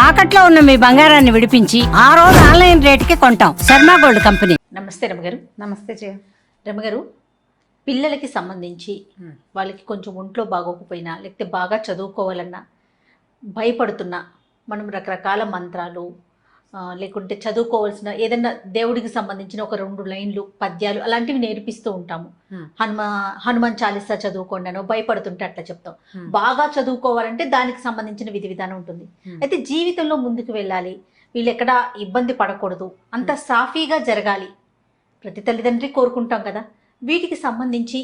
తాకట్లో ఉన్న మీ బంగారాన్ని విడిపించి ఆ రోజు ఆన్లైన్ రేటుకి కొంటాం. Sharma gold company. నమస్తే రమగారు. నమస్తే జయ. రమగారు, పిల్లలకి సంబంధించి వాళ్ళకి కొంచెం ఒంట్లో బాగోకపోయినా లేకపోతే బాగా చదువుకోవాలన్నా భయపడుతున్నా మనం రకరకాల మంత్రాలు లేకుంటే చదువుకోవాల్సిన ఏదైనా దేవుడికి సంబంధించిన ఒక 2 లైన్లు పద్యాలు అలాంటివి నేర్పిస్తూ ఉంటాము. హనుమాన్ చాలీసా చదువుకోండి అనో భయపడుతుంటే అట్లా చెప్తాం. బాగా చదువుకోవాలంటే దానికి సంబంధించిన విధి విధానం ఉంటుంది. అయితే జీవితంలో ముందుకు వెళ్ళాలి, వీళ్ళు ఎక్కడా ఇబ్బంది పడకూడదు, అంత సాఫీగా జరగాలి, ప్రతి తల్లిదండ్రి కోరుకుంటాం కదా. వీటికి సంబంధించి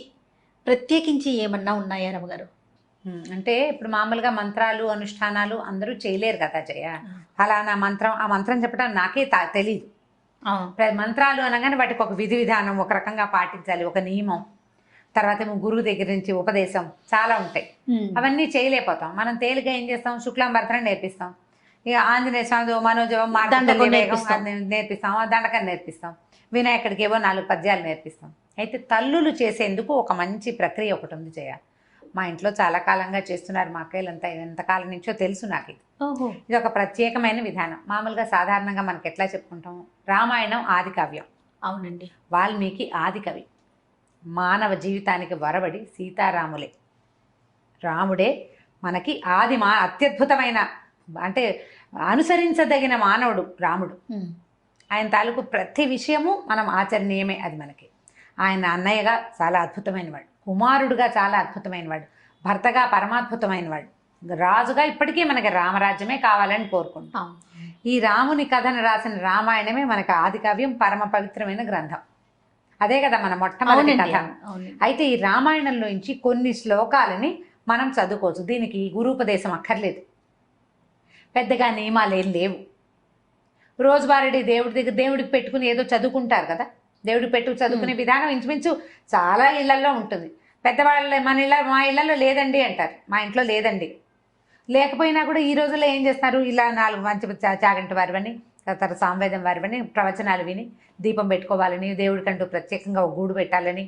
ప్రత్యేకించి ఏమన్నా ఉన్నాయా రమగారు? అంటే ఇప్పుడు మామూలుగా మంత్రాలు అనుష్ఠానాలు అందరూ చేయలేరు కదా జయ. ఫలానా మంత్రం, ఆ మంత్రం చెప్పడం నాకే తెలీదు. మంత్రాలు అనగానే వాటికి ఒక విధి విధానం ఒక రకంగా పాటించాలి, ఒక నియమం, తర్వాత ఏమో గురువు దగ్గర నుంచి ఉపదేశం చాలా ఉంటాయి. అవన్నీ చేయలేకపోతాం. మనం తేలిగా ఏం చేస్తాం, శుక్లాంబరత్నం నేర్పిస్తాం, ఇక ఆంజనేయ స్వామి మనోజవం నేర్పిస్తాం, దండకం నేర్పిస్తాం, వినాయకుడికి ఏవో 4 పద్యాలు నేర్పిస్తాం. అయితే తల్లులు చేసేందుకు ఒక మంచి ప్రక్రియ ఒకటి ఉంది జయ. మా ఇంట్లో చాలా కాలంగా చేస్తున్నారు మా అక్కయ్యలంతా, ఎంతకాలం నుంచో తెలుసు నాకు ఇది. ఇది ఒక ప్రత్యేకమైన విధానం. మామూలుగా సాధారణంగా మనకి ఎట్లా చెప్పుకుంటాము, రామాయణం ఆది కావ్యం. అవునండి. వాల్మీకి ఆది కవి. మానవ జీవితానికి వరబడి సీతారాములే, రాముడే మనకి ఆది అత్యద్భుతమైన, అంటే అనుసరించదగిన మానవుడు రాముడు. ఆయన తాలూకు ప్రతి విషయము మనం ఆచరణీయమే. అది మనకి ఆయన అన్నయ్యగా చాలా అద్భుతమైన వాడు, కుమారుడుగా చాలా అద్భుతమైన వాడు, భర్తగా పరమాద్భుతమైన వాడు, రాజుగా ఇప్పటికీ మనకి రామరాజ్యమే కావాలని కోరుకుంటాం. ఈ రాముని కథను రాసిన రామాయణమే మనకి ఆది కావ్యం, పరమ పవిత్రమైన గ్రంథం. అదే కదా మన మొట్టమొదటి కథ. అయితే ఈ రామాయణంలోంచి కొన్ని శ్లోకాలని మనం చదువుకోవచ్చు. దీనికి గురూపదేశం అక్కర్లేదు, పెద్దగా నియమాలు ఏం లేవు. రోజువారీ దేవుడికి పెట్టుకుని ఏదో చదువుకుంటారు కదా, దేవుడికి చదువుకునే విధానం ఇంచుమించు చాలా ఇళ్లలో ఉంటుంది. పెద్దవాళ్ళు మా ఇళ్లలో లేదండి అంటారు, మా ఇంట్లో లేదండి. లేకపోయినా కూడా ఈ రోజుల్లో ఏం చేస్తారు, ఇలా 4 మంచి చాగంటి వారివని, తర్వాత సామవేదం వారివని ప్రవచనాలు విని దీపం పెట్టుకోవాలని, దేవుడికంటూ ప్రత్యేకంగా ఒక గూడు పెట్టాలని,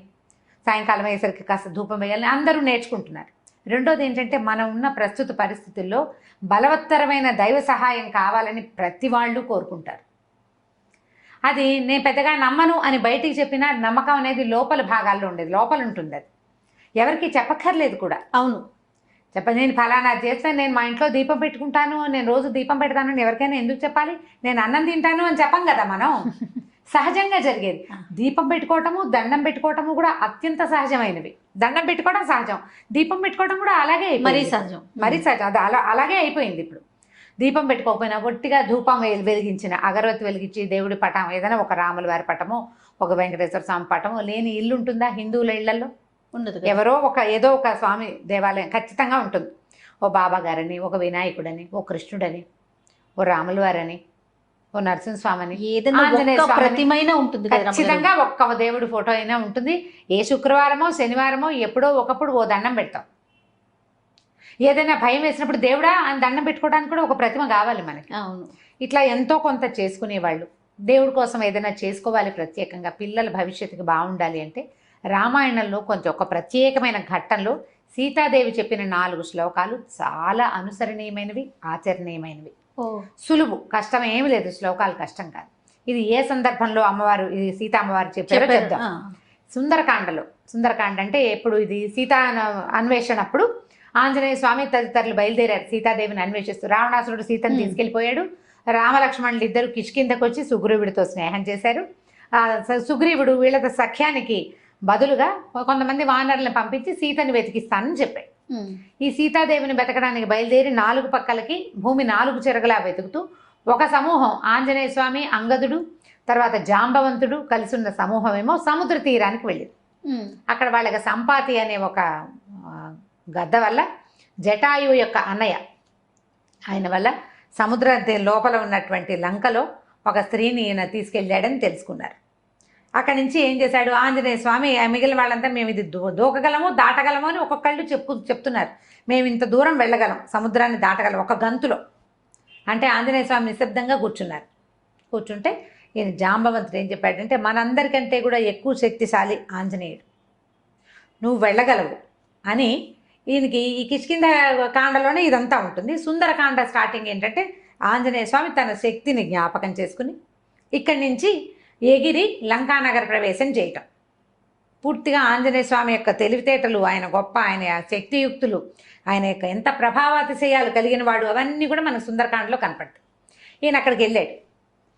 సాయంకాలం అయ్యేసరికి కాస్త ధూపం వేయాలని అందరూ నేర్చుకుంటున్నారు. రెండోది ఏంటంటే, మనం ఉన్న ప్రస్తుత పరిస్థితుల్లో బలవత్తరమైన దైవ సహాయం కావాలని ప్రతి వాళ్ళు కోరుకుంటారు. అది నేను పెద్దగా నమ్మను అని బయటికి చెప్పినా నమ్మకం అనేది లోపల భాగాల్లో ఉండేది, లోపల ఉంటుంది. అది ఎవరికి చెప్పక్కర్లేదు కూడా. అవును, నేను ఫలానా చేస్తే, నేను మా ఇంట్లో దీపం పెట్టుకుంటాను, నేను రోజు దీపం పెడతాను అని ఎవరికైనా ఎందుకు చెప్పాలి? నేను అన్నం తింటాను అని చెప్పం కదా మనం. సహజంగా జరిగేది. దీపం పెట్టుకోవటము, దండం పెట్టుకోవటము కూడా అత్యంత సహజమైనవి. దండం పెట్టుకోవడం సహజం, దీపం పెట్టుకోవడం కూడా అలాగే, మరీ సహజం. అది అలాగే అయిపోయింది. ఇప్పుడు దీపం పెట్టుకోకపోయినా ఒట్టిగా ధూపం వెలిగించిన, అగరవత్తి వెలిగించి దేవుడి పటం, ఏదైనా ఒక రాముల వారి పటము, ఒక వెంకటేశ్వర స్వామి పటము లేని ఇల్లు ఉంటుందా? హిందువుల ఇళ్లలో ఉండదు. ఏదో ఒక స్వామి దేవాలయం ఖచ్చితంగా ఉంటుంది. ఓ బాబా గారని, ఒక వినాయకుడని, ఓ కృష్ణుడని, ఓ రాముల వారని, ఓ నరసింహస్వామిని, ప్రతిమైన ఉంటుంది. ఖచ్చితంగా ఒక్క దేవుడి ఫోటో అయినా ఉంటుంది. ఏ శుక్రవారమో శనివారమో ఎప్పుడో ఒకప్పుడు ఓ దండం పెడతాం. ఏదైనా భయం వేసినప్పుడు దేవుడా అని దండం పెట్టుకోవడానికి కూడా ఒక ప్రతిమ కావాలి మనకి. అవును. ఇట్లా ఎంతో కొంత చేసుకునేవాళ్ళు. దేవుడి కోసం ఏదైనా చేసుకోవాలి ప్రత్యేకంగా, పిల్లల భవిష్యత్తుకి బాగుండాలి అంటే రామాయణంలో కొంచెం ఒక ప్రత్యేకమైన ఘట్టంలో సీతాదేవి చెప్పిన 4 శ్లోకాలు చాలా అనుసరణీయమైనవి, ఆచరణీయమైనవి. సులువు, కష్టం ఏమి లేదు. శ్లోకాలు కష్టం కాదు. ఇది ఏ సందర్భంలో అమ్మవారు, ఇది సీతా అమ్మవారు చెప్పారో చెప్దాం. సుందరకాండ అంటే ఎప్పుడు, ఇది సీతా అన్వేషణ అప్పుడు ఆంజనేయ స్వామి తదితరులు బయలుదేరారు సీతాదేవిని అన్వేషిస్తూ. రావణాసురుడు సీతను తీసుకెళ్లిపోయాడు. రామలక్ష్మణులు ఇద్దరు కిష్కిందకు వచ్చి సుగ్రీవుడితో స్నేహం చేశారు. సుగ్రీవుడు వీళ్ళ సఖ్యానికి బదులుగా కొంతమంది వానరులను పంపించి సీతను వెతికిస్తానని చెప్పాడు. ఈ సీతాదేవిని వెతకడానికి బయలుదేరి 4 పక్కలకి భూమి 4 చెరగలా వెతుకుతూ ఒక సమూహం, ఆంజనేయ స్వామి, అంగదుడు, తర్వాత జాంబవంతుడు కలిసి ఉన్న సమూహం ఏమో సముద్ర తీరానికి వెళ్ళింది. అక్కడ వాళ్ళకి సంపాతి అనే ఒక గద్ద వల్ల, జటాయువు యొక్క అన్నయ్య ఆయన వల్ల సముద్ర లోపల ఉన్నటువంటి లంకలో ఒక స్త్రీని ఈయన తీసుకెళ్ళాడని తెలుసుకున్నారు. అక్కడి నుంచి ఏం చేశాడు ఆంజనేయ స్వామి, మిగిలిన వాళ్ళంతా మేము ఇది దూకగలము, దాటగలము అని ఒక్కొక్కళ్ళు చెప్తున్నారు. మేము ఇంత దూరం వెళ్ళగలం, సముద్రాన్ని దాటగలం ఒక గంతులో అంటే. ఆంజనేయ స్వామి నిశ్శబ్దంగా కూర్చుంటే ఈయన జాంబవంతుడు ఏం చెప్పాడంటే, మనందరికంటే కూడా ఎక్కువ శక్తిశాలి ఆంజనేయుడు, నువ్వు వెళ్ళగలవు అని ఈయనకి ఈ కిష్కింద కాండలోనే ఇదంతా ఉంటుంది. సుందరకాండ స్టార్టింగ్ ఏంటంటే ఆంజనేయ స్వామి తన శక్తిని జ్ఞాపకం చేసుకుని ఇక్కడి నుంచి ఎగిరి లంకానగర ప్రవేశం చేయటం. పూర్తిగా ఆంజనేయ స్వామి యొక్క తెలివితేటలు, ఆయన గొప్ప, ఆయన శక్తియుక్తులు, ఆయన యొక్క ఎంత ప్రభావాతిశయాలు కలిగిన వాడు, అవన్నీ కూడా మనకు సుందరకాండలో కనపడతాయి. ఈయన అక్కడికి వెళ్ళాడు,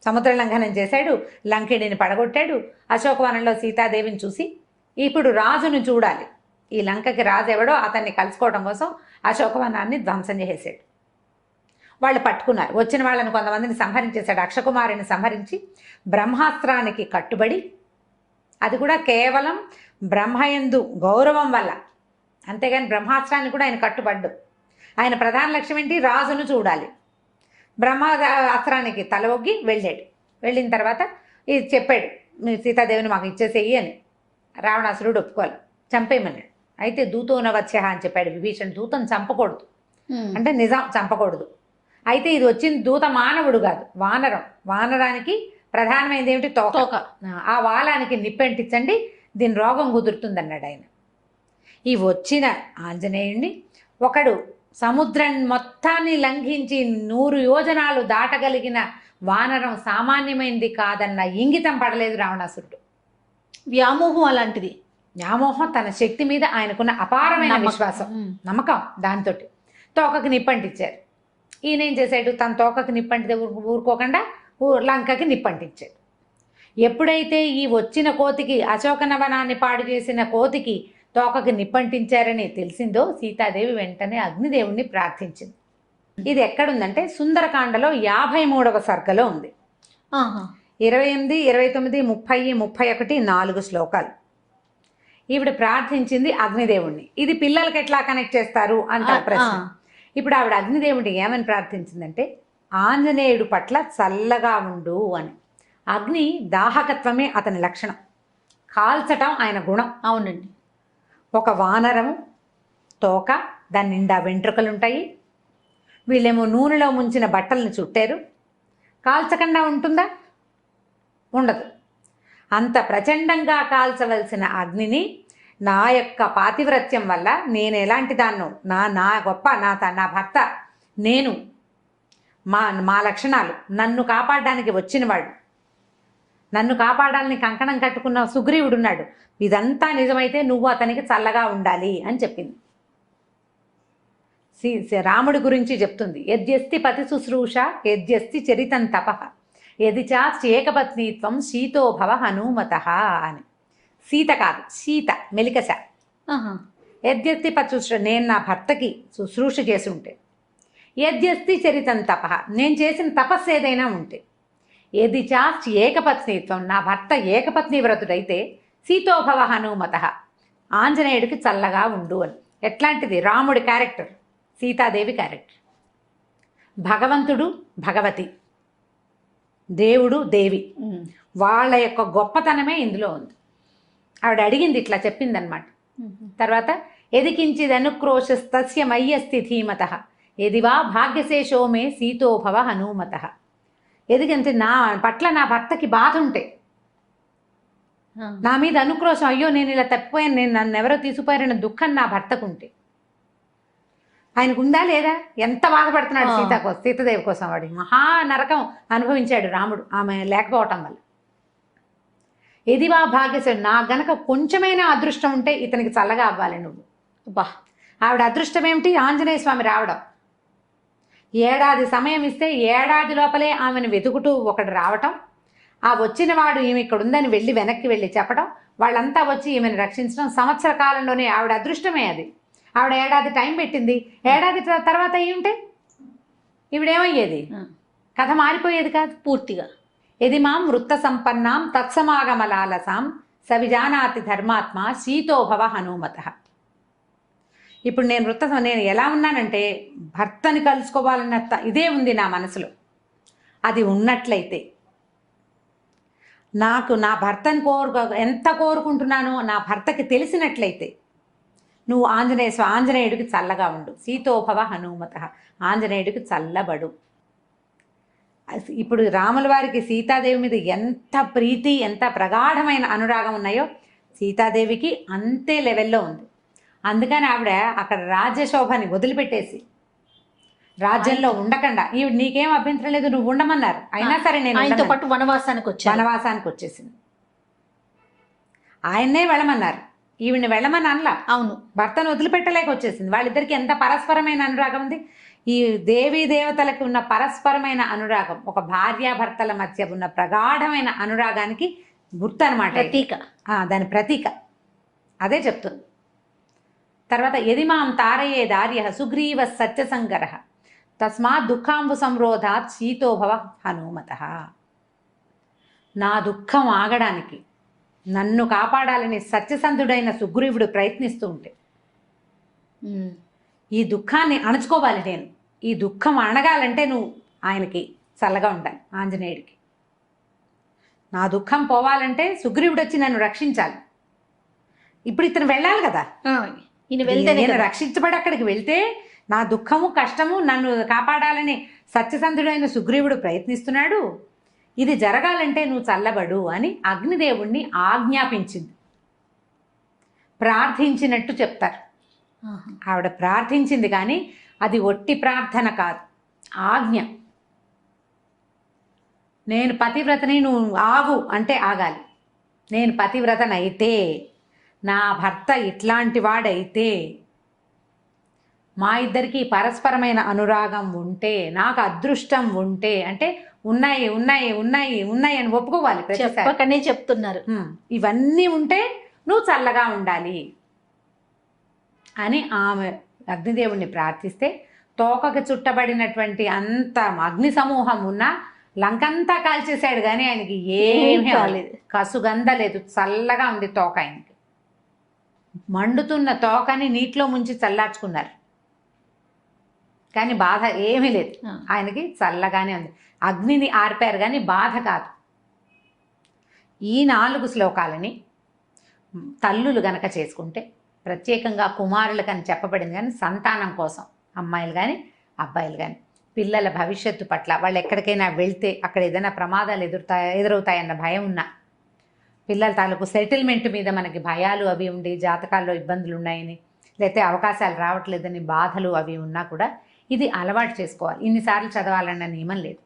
సముద్ర లంఘనం చేశాడు, లంకిడిని పడగొట్టాడు. అశోకవనంలో సీతాదేవిని చూసి ఇప్పుడు రాజును చూడాలి, ఈ లంకకి రాజు ఎవడో అతన్ని కలుసుకోవడం కోసం అశోకవనాన్ని ధ్వంసం చేసేసాడు. వాళ్ళు పట్టుకున్నారు. వచ్చిన వాళ్ళని కొంతమందిని సంహరించేశాడు. అక్షకుమారిని సంహరించి బ్రహ్మాస్త్రానికి కట్టుబడి, అది కూడా కేవలం బ్రహ్మయందు గౌరవం వల్ల, అంతేగాని బ్రహ్మాస్త్రాన్ని కూడా ఆయన కట్టుబడ్డు. ఆయన ప్రధాన లక్ష్యం ఏంటి? రాజును చూడాలి. బ్రహ్మాస్త్రానికి తల ఒగ్గి వెళ్ళాడు. వెళ్ళిన తర్వాత ఇది చెప్పాడు, మీరు సీతాదేవిని మాకు ఇచ్చేసేయి అని. రావణాసురుడు ఒప్పుకోవాలి, చంపేయమన్నాడు. అయితే దూతోనవత్స్య అని చెప్పాడు విభీషణ్, దూతను చంపకూడదు అంటే నిజం చంపకూడదు. అయితే ఇది వచ్చిన దూత మానవుడు కాదు, వానరం. వానరానికి ప్రధానమైనది ఏమిటి? తోక. ఆ వాలానికి నిప్పెంటించండి, దీని రోగం కుదురుతుంది అన్నాడు ఆయన. ఈ వచ్చిన ఆంజనేయుడిని ఒకడు సముద్రం మొత్తాన్ని లంఘించి 100 యోజనాలు దాటగలిగిన వానరం సామాన్యమైనది కాదన్న ఇంగితం పడలేదు రావణాసురుడు. వ్యామోహం అలాంటిది. వ్యామోహం, తన శక్తి మీద ఆయనకున్న అపారమైన విశ్వాసం, నమ్మకం, దాంతో తోకకి నిప్పంటించారు. ఈయన ఏం చేశాడు? తన తోకకి నిప్పంటితే ఊరుకోకుండా లంకకి నిప్పంటించాడు. ఎప్పుడైతే ఈ వచ్చిన కోతికి, అశోకనవనాన్ని పాడు చేసిన కోతికి తోకకి నిప్పంటించారని తెలిసిందో సీతాదేవి వెంటనే అగ్నిదేవుణ్ణి ప్రార్థించింది. ఇది ఎక్కడుందంటే సుందరకాండలో 53వ సర్గలో ఉంది. 28, 29, 30, 31 4 శ్లోకాలు. ఈవిడ ప్రార్థించింది అగ్నిదేవుణ్ణి. ఇది పిల్లలకి ఎట్లా కనెక్ట్ చేస్తారు అంటారు ప్రశ్న. ఇప్పుడు ఆవిడ అగ్నిదేవుడిని ఏమని ప్రార్థించిందంటే, ఆంజనేయుడు పట్ల చల్లగా ఉండు అని. అగ్ని దాహకత్వమే అతని లక్షణం, కాల్చటం ఆయన గుణం. అవునండి. ఒక వానరము తోక, దాని నిండా వెంట్రుకలు ఉంటాయి. వీళ్ళేమో నూనెలో ముంచిన బట్టలను చుట్టారు. కాల్చకుండా ఉంటుందా? ఉండదు. అంత ప్రచండంగా కాల్చవలసిన అగ్నిని నా యొక్క పాతివ్రత్యం వల్ల, నేను ఎలాంటి దాన్నో, నా గొప్ప, నా భర్త, నేను, మా లక్షణాలు, నన్ను కాపాడడానికి వచ్చినవాడు, నన్ను కాపాడాలని కంకణం కట్టుకున్న సుగ్రీవుడున్నాడు, ఇదంతా నిజమైతే నువ్వు అతనికి చల్లగా ఉండాలి అని చెప్పింది. రాముడి గురించి చెప్తుంది. యద్యస్తి పతి శుశ్రూష యద్యస్తి చరితం తపః యది చాస్యేకపత్నీత్వం శీతో భవ హనుమత అని. సీత కాదు, సీత మెలికశ. యద్యస్తి పతి శుశ్రూష, నేను నా భర్తకి శుశ్రూష చేసి ఉంటే, యద్యస్తి చరితం తపః, నేను చేసిన తపస్సు ఏదైనా ఉంటే, యది చాస్ ఏకపత్నీత్వం, నా భర్త ఏకపత్ని వ్రతుడైతే, సీతోభవ హనుమత, ఆంజనేయుడికి చల్లగా ఉండు అని. ఎట్లాంటిది? రాముడి క్యారెక్టర్, సీతాదేవి క్యారెక్టర్. భగవంతుడు భగవతి, దేవుడు దేవి, వాళ్ళ యొక్క గొప్పతనమే ఇందులో ఉంది. ఆవిడ అడిగింది, ఇట్లా చెప్పిందనమాట. తర్వాత ఎదికించిదనుక్రోశస్తస్య మయ్యస్తి ధీమత ఎదివా భాగ్యశేషో మే సీతోభవ హనుమత. ఎదిగంటే నా పట్ల నా భర్తకి బాధ ఉంటే, నా మీద అనుక్రోశం, అయ్యో నేను ఇలా తప్పిపోయాను, నన్ను ఎవరో తీసుకుపోయారన్న దుఃఖం నా భర్తకు ఉంటే, ఆయనకు ఉందా లేదా? ఎంత బాధపడుతున్నాడు సీతాదేవి కోసం. వాడి మహా నరకం అనుభవించాడు రాముడు ఆమె లేకపోవటం వల్ల. ఎదివా భాగ్యశేషుడు, నా గనక కొంచెమైనా అదృష్టం ఉంటే ఇతనికి చల్లగా అవ్వాలి నువ్వు. బా, ఆవిడ అదృష్టం ఏమిటి? ఆంజనేయ స్వామి రావడం. ఏడాది సమయం ఇస్తే ఏడాది లోపలే ఆమెను వెతుకుతూ ఒకడు రావటం, ఆ వచ్చిన వాడు ఈమె ఇక్కడ ఉందని వెళ్ళి వెనక్కి వెళ్ళి చెప్పడం, వాళ్ళంతా వచ్చి ఈమెను రక్షించడం, సంవత్సర కాలంలోనే ఆవిడ అదృష్టమే అది. ఆవిడ ఏడాది టైం పెట్టింది. ఏడాది తర్వాత అయ్యుంటే ఈవిడేమయ్యేది? కథ మారిపోయేది కాదు పూర్తిగా. ఎది మాం వృత్త సంపన్నాం తత్సమాగమలాలసాం సవిజానాతి ధర్మాత్మ సీతోభవ హనుమత. ఇప్పుడు నేను ఎలా ఉన్నానంటే, భర్తని కలుసుకోవాలన్న ఇదే ఉంది నా మనసులో. అది ఉన్నట్లయితే, నాకు నా భర్తని ఎంత కోరుకుంటున్నానో నా భర్తకి తెలిసినట్లయితే, నువ్వు ఆంజనేయుడికి చల్లగా ఉండు, సీతోభవ హనుమత, ఆంజనేయుడికి చల్లబడు. ఇప్పుడు రాముల వారికి సీతాదేవి మీద ఎంత ప్రీతి, ఎంత ప్రగాఢమైన అనురాగం ఉన్నాయో సీతాదేవికి అంతే లెవెల్లో ఉంది. అందుకని ఆవిడ అక్కడ రాజ్యశోభని వదిలిపెట్టేసి రాజ్యంలో ఉండకుండా నీకేం అభ్యంతరం లేదు, నువ్వు ఉండమన్నారు, అయినా సరే నేను ఆయనతో ఉండను. పాటు వనవాసానికి వచ్చాను. వనవాసానికి వచ్చేసింది. ఆయన్నే వెళ్ళమన్నారు, ఈవిడ్ని వెళ్ళమని అనలా. అవును, భర్తను వదిలిపెట్టలేక వచ్చేసింది. వాళ్ళిద్దరికి ఎంత పరస్పరమైన అనురాగం ఉంది. ఈ దేవీ దేవతలకు ఉన్న పరస్పరమైన అనురాగం ఒక భార్యాభర్తల మధ్య ఉన్న ప్రగాఢమైన అనురాగానికి గుర్తు అనమాట, ప్రతీక. దాని ప్రతీక అదే చెప్తుంది. తర్వాత యదిమాం తారయే దార్య సుగ్రీవ సత్యసంగర తస్మాత్ దుఃఖాంబు సంరోధాత్ శీతోభవ హనుమత. నా దుఃఖం ఆగడానికి నన్ను కాపాడాలని సత్యసంధుడైన సుగ్రీవుడు ప్రయత్నిస్తూ ఉంటే ఈ దుఃఖాన్ని అణచుకోవాలి నేను. ఈ దుఃఖం అణగాలంటే నువ్వు ఆయనకి చల్లగా ఉండాలి, ఆంజనేయుడికి. నా దుఃఖం పోవాలంటే సుగ్రీవుడు వచ్చి నన్ను రక్షించాలి. ఇప్పుడు ఇతను వెళ్ళాలి కదా, ఈయన వెళ్తే నేను రక్షించబడి అక్కడికి వెళ్తే నా దుఃఖము కష్టము నన్ను కాపాడాలని సత్యసంధుడైన సుగ్రీవుడు ప్రయత్నిస్తున్నాడు. ఇది జరగాలంటే నువ్వు చల్లబడు అని అగ్నిదేవుణ్ణి ఆజ్ఞాపించింది. ప్రార్థించినట్టు చెప్తారు. ఆవిడ ప్రార్థించింది కానీ అది ఒట్టి ప్రార్థన కాదు, ఆజ్ఞ. నేను పతివ్రతని, నువ్వు ఆగు అంటే ఆగాలి. నేను పతివ్రతనైతే, నా భర్త ఇట్లాంటి వాడైతే, మా ఇద్దరికి పరస్పరమైన అనురాగం ఉంటే, నాకు అదృష్టం ఉంటే, అంటే ఉన్నాయి ఉన్నాయి ఉన్నాయి ఉన్నాయి అని ఒప్పుకోవాలి. చెప్పకనే చెప్తున్నారు. ఇవన్నీ ఉంటే నువ్వు చల్లగా ఉండాలి అని ఆమె అగ్నిదేవుణ్ణి ప్రార్థిస్తే తోకకి చుట్టబడినటువంటి అంత అగ్ని సమూహం ఉన్నా లంకంతా కాల్చేశాడు కానీ ఆయనకి ఏమీ కాలేదు, కసుగంద లేదు, చల్లగా ఉంది తోక. ఆయనకి మండుతున్న తోకని నీటిలో ముంచి చల్లార్చుకున్నారు కానీ బాధ ఏమీ లేదు, ఆయనకి చల్లగానే ఉంది. అగ్నిని ఆర్పారు కానీ బాధ కాదు. ఈ 4 శ్లోకాలని తల్లులు గనక చేసుకుంటే, ప్రత్యేకంగా కుమారులకని చెప్పబడింది కానీ సంతానం కోసం, అమ్మాయిలు కానీ అబ్బాయిలు కానీ పిల్లల భవిష్యత్తు పట్ల, వాళ్ళు ఎక్కడికైనా వెళ్తే అక్కడ ఏదైనా ప్రమాదాలు ఎదురవుతాయన్న భయం ఉన్నా, పిల్లల తాలూకు సెటిల్మెంట్ మీద మనకి భయాలు అవి ఉండి జాతకాల్లో ఇబ్బందులు ఉన్నాయని, లేకపోతే అవకాశాలు రావట్లేదని బాధలు అవి ఉన్నా కూడా ఇది అలవాటు చేసుకోవాలి. ఇన్నిసార్లు చదవాలన్న నియమం లేదు.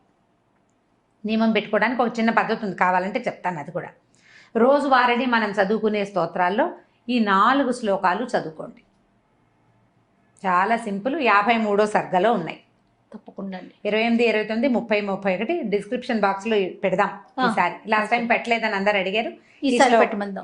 నియమం పెట్టుకోవడానికి ఒక చిన్న పద్ధతి ఉంది, కావాలంటే చెప్తాను అది కూడా. రోజువారీ మనం చదువుకునే స్తోత్రాల్లో ఈ 4 శ్లోకాలు చదువుకోండి. చాలా సింపుల్. 53వ సర్గలో ఉన్నాయి. తప్పకుండా 28, 29, 30, 31 డిస్క్రిప్షన్ బాక్స్లో పెడదాం ఈసారి. లాస్ట్ టైం పెట్టలేదని అందరు అడిగారు.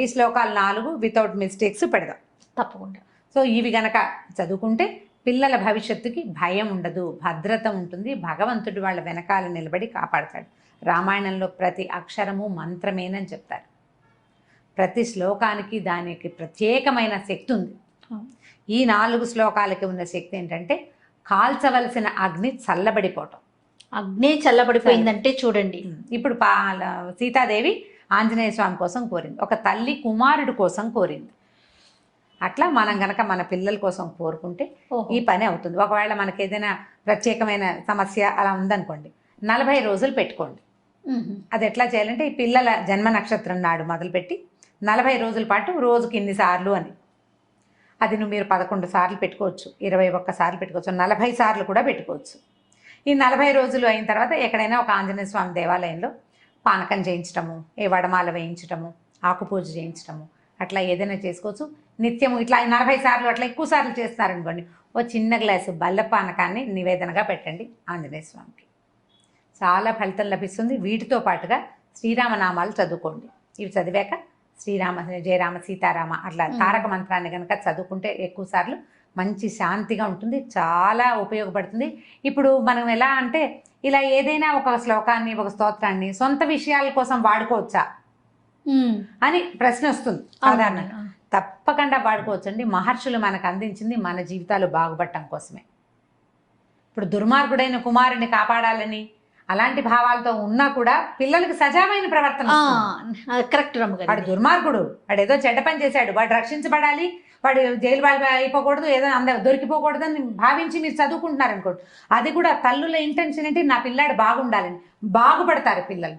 ఈ శ్లోకాలు 4 వితౌట్ మిస్టేక్స్ పెడదాం తప్పకుండా. సో ఇవి గనక చదువుకుంటే పిల్లల భవిష్యత్తుకి భయం ఉండదు, భద్రత ఉంటుంది. భగవంతుడు వాళ్ళ వెనకాల నిలబడి కాపాడతాడు. రామాయణంలో ప్రతి అక్షరము మంత్రమేనని చెప్తారు. ప్రతి శ్లోకానికి దానికి ప్రత్యేకమైన శక్తి ఉంది. ఈ 4 శ్లోకాలకి ఉన్న శక్తి ఏంటంటే కాల్చవలసిన అగ్ని చల్లబడిపోవటం. అగ్ని చల్లబడిపోయిందంటే చూడండి, ఇప్పుడు సీతాదేవి ఆంజనేయ స్వామి కోసం కోరింది, ఒక తల్లి కుమారుడు కోసం కోరింది. అట్లా మనం గనక మన పిల్లల కోసం కోరుకుంటే ఈ పని అవుతుంది. ఒకవేళ మనకి ఏదైనా ప్రత్యేకమైన సమస్య అలా ఉందనుకోండి, 40 రోజులు పెట్టుకోండి. అది ఎట్లా చేయాలంటే ఈ పిల్లల జన్మ నక్షత్రం నాడు మొదలుపెట్టి 40 రోజుల పాటు రోజుకి ఇన్నిసార్లు అని, అది మీరు 11 సార్లు పెట్టుకోవచ్చు, 21 సార్లు పెట్టుకోవచ్చు, 40 సార్లు కూడా పెట్టుకోవచ్చు. ఈ 40 రోజులు అయిన తర్వాత ఎక్కడైనా ఒక ఆంజనేయ స్వామి దేవాలయంలో పానకం చేయించటము, ఏ వడమాల వేయించటము, ఆకుపూజ చేయించటము, అట్లా ఏదైనా చేసుకోవచ్చు. నిత్యము ఇట్లా 40 సార్లు అట్లా ఎక్కువ సార్లు చేస్తున్నారనుకోండి, ఓ చిన్న గ్లాసు బెల్ల పానకాన్ని నివేదనగా పెట్టండి ఆంజనేయ స్వామికి. చాలా ఫలితం లభిస్తుంది. వీటితో పాటుగా శ్రీరామనామాలు చదువుకోండి. ఇవి చదివాక శ్రీరామ జయరామ సీతారామ అట్లా తారక మంత్రాన్ని కనుక చదువుకుంటే ఎక్కువ సార్లు మంచి శాంతిగా ఉంటుంది, చాలా ఉపయోగపడుతుంది. ఇప్పుడు మనం ఎలా అంటే ఇలా ఏదైనా ఒక శ్లోకాన్ని ఒక స్తోత్రాన్ని సొంత విషయాల కోసం వాడుకోవచ్చా అని ప్రశ్న వస్తుంది సాధారణంగా. తప్పకుండా వాడుకోవచ్చండి. మహర్షులు మనకు అందించింది మన జీవితాలు బాగుపడటం కోసమే. ఇప్పుడు దుర్మార్గుడైన కుమారుని కాపాడాలని అలాంటి భావాలతో ఉన్నా కూడా పిల్లలకి సజావైన ప్రవర్తన. కరెక్ట్. వాడు దుర్మార్గుడు, వాడు ఏదో చెడ్డ పని చేశాడు, వాడు రక్షించబడాలి, వాడు జైలు అయిపోకూడదు, ఏదో అందరూ దొరికిపోకూడదు అని భావించి మీరు చదువుకుంటున్నారు అనుకోండి. అది కూడా తల్లుల ఇంటెన్షన్ ఏంటి, నా పిల్లాడు బాగుండాలని. బాగుపడతారు పిల్లలు.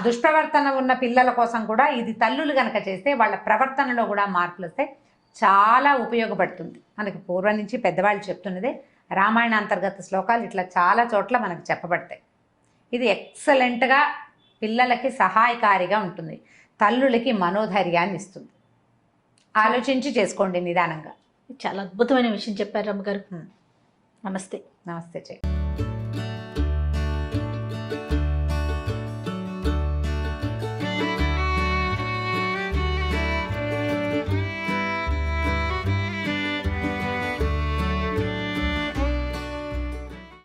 దుష్ప్రవర్తన ఉన్న పిల్లల కోసం కూడా ఇది తల్లులు గనక చేస్తే వాళ్ళ ప్రవర్తనలో కూడా మార్పులు వస్తాయి. చాలా ఉపయోగపడుతుంది. మనకి పూర్వం నుంచి పెద్దవాళ్ళు చెప్తున్నదే రామాయణ అంతర్గత శ్లోకాలు ఇట్లా చాలా చోట్ల మనకు చెప్పబడతాయి. ఇది ఎక్సలెంట్గా పిల్లలకి సహాయకారిగా ఉంటుంది, తల్లులకి మనోధైర్యాన్ని ఇస్తుంది. ఆలోచించి చేసుకోండి నిదానంగా. చాలా అద్భుతమైన విషయం చెప్పారు రమ్మగారు. నమస్తే. నమస్తే చెయ్యి.